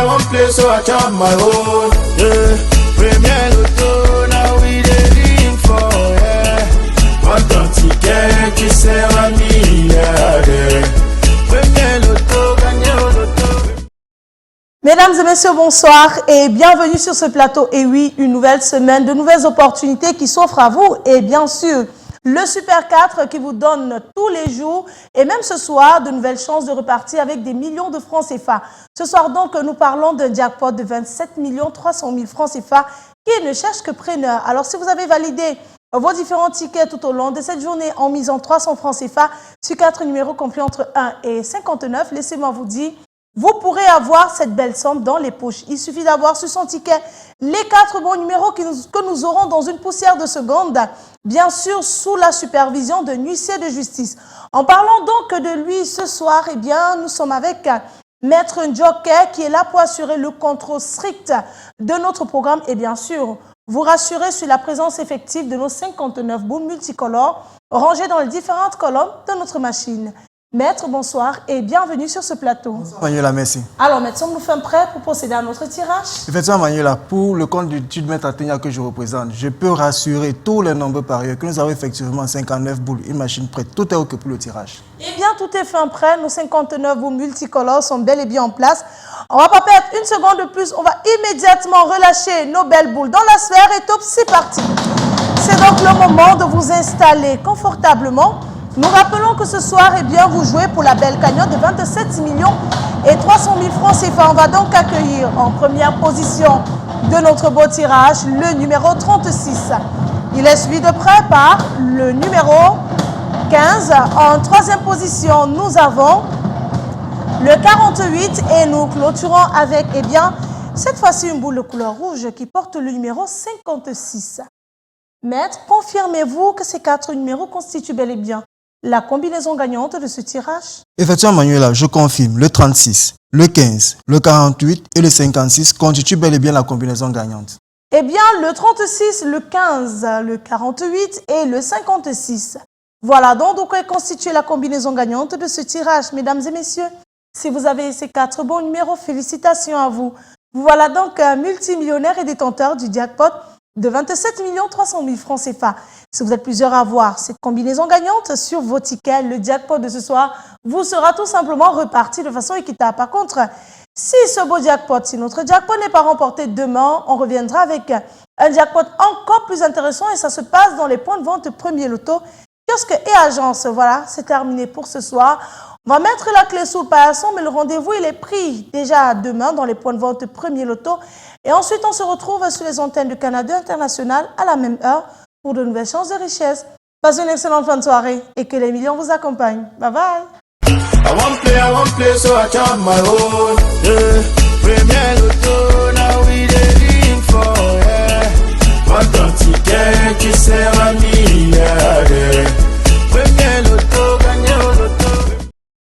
I won't play, so I chop my own. Yeah, Premier Lotto, now we dey ring for yeah. What don't you get? You say I'm milliardaire. Premier Lotto, gagné au loto. Mesdames et messieurs, bonsoir et bienvenue sur ce plateau. Et oui, une nouvelle semaine, de nouvelles opportunités qui s'offrent à vous et bien sûr, le Super 4 qui vous donne tous les jours et même ce soir, de nouvelles chances de repartir avec des millions de francs CFA. Ce soir donc, nous parlons d'un jackpot de 27 300 000 francs CFA qui ne cherche que preneur. Alors si vous avez validé vos différents tickets tout au long de cette journée en misant 300 francs CFA sur 4 numéros compris entre 1 et 59, laissez-moi vous dire, vous pourrez avoir cette belle somme dans les poches. Il suffit d'avoir sur son ticket les 4 bons numéros que nous aurons dans une poussière de seconde, bien sûr sous la supervision de huissier de justice. En parlant donc de lui ce soir, eh bien, nous sommes avec Maître Joker qui est là pour assurer le contrôle strict de notre programme et bien sûr vous rassurer sur la présence effective de nos 59 boules multicolores rangées dans les différentes colonnes de notre machine. Maître, bonsoir et bienvenue sur ce plateau. Bonsoir Manuela, merci. Alors, Maître, sommes-nous fin prêts pour procéder à notre tirage? Effectivement, Manuela, pour le compte du titre Maître Athénia que je représente, je peux rassurer tous les nombreux parieurs que nous avons effectivement 59 boules, une machine prête. Tout est OK pour le tirage. Eh bien, tout est fin prêt. Nos 59 boules multicolores sont bel et bien en place. On ne va pas perdre une seconde de plus. On va immédiatement relâcher nos belles boules dans la sphère et top, c'est parti. C'est donc le moment de vous installer confortablement. Nous rappelons que ce soir, eh bien, vous jouez pour la belle cagnotte de 27 300 000 francs CFA. On va donc accueillir en première position de notre beau tirage le numéro 36. Il est suivi de près par le numéro 15. En troisième position, nous avons le 48 et nous clôturons avec, eh bien, cette fois-ci une boule de couleur rouge qui porte le numéro 56. Maître, confirmez-vous que ces 4 numéros constituent bel et bien la combinaison gagnante de ce tirage? Effectivement, Manuela, je confirme, le 36, le 15, le 48 et le 56 constituent bel et bien la combinaison gagnante. Eh bien, le 36, le 15, le 48 et le 56. Voilà donc est constituée la combinaison gagnante de ce tirage, mesdames et messieurs. Si vous avez ces 4 bons numéros, félicitations à vous. Voilà donc un multimillionnaire et détenteur du jackpot de 27 300 000 francs CFA. Si vous êtes plusieurs à avoir cette combinaison gagnante sur vos tickets, le jackpot de ce soir vous sera tout simplement reparti de façon équitable. Par contre, si ce beau jackpot, si notre jackpot n'est pas remporté demain, on reviendra avec un jackpot encore plus intéressant et ça se passe dans les points de vente Premier Loto, kiosque et agence. Voilà, c'est terminé pour ce soir. On va mettre la clé sous le paillasson, mais le rendez-vous, il est pris déjà demain dans les points de vente Premier Loto. Et ensuite, on se retrouve sur les antennes du Canada International à la même heure pour de nouvelles chances de richesse. Passez une excellente fin de soirée et que les millions vous accompagnent. Bye bye. I won't play, so I chop my own. Yeah, Premier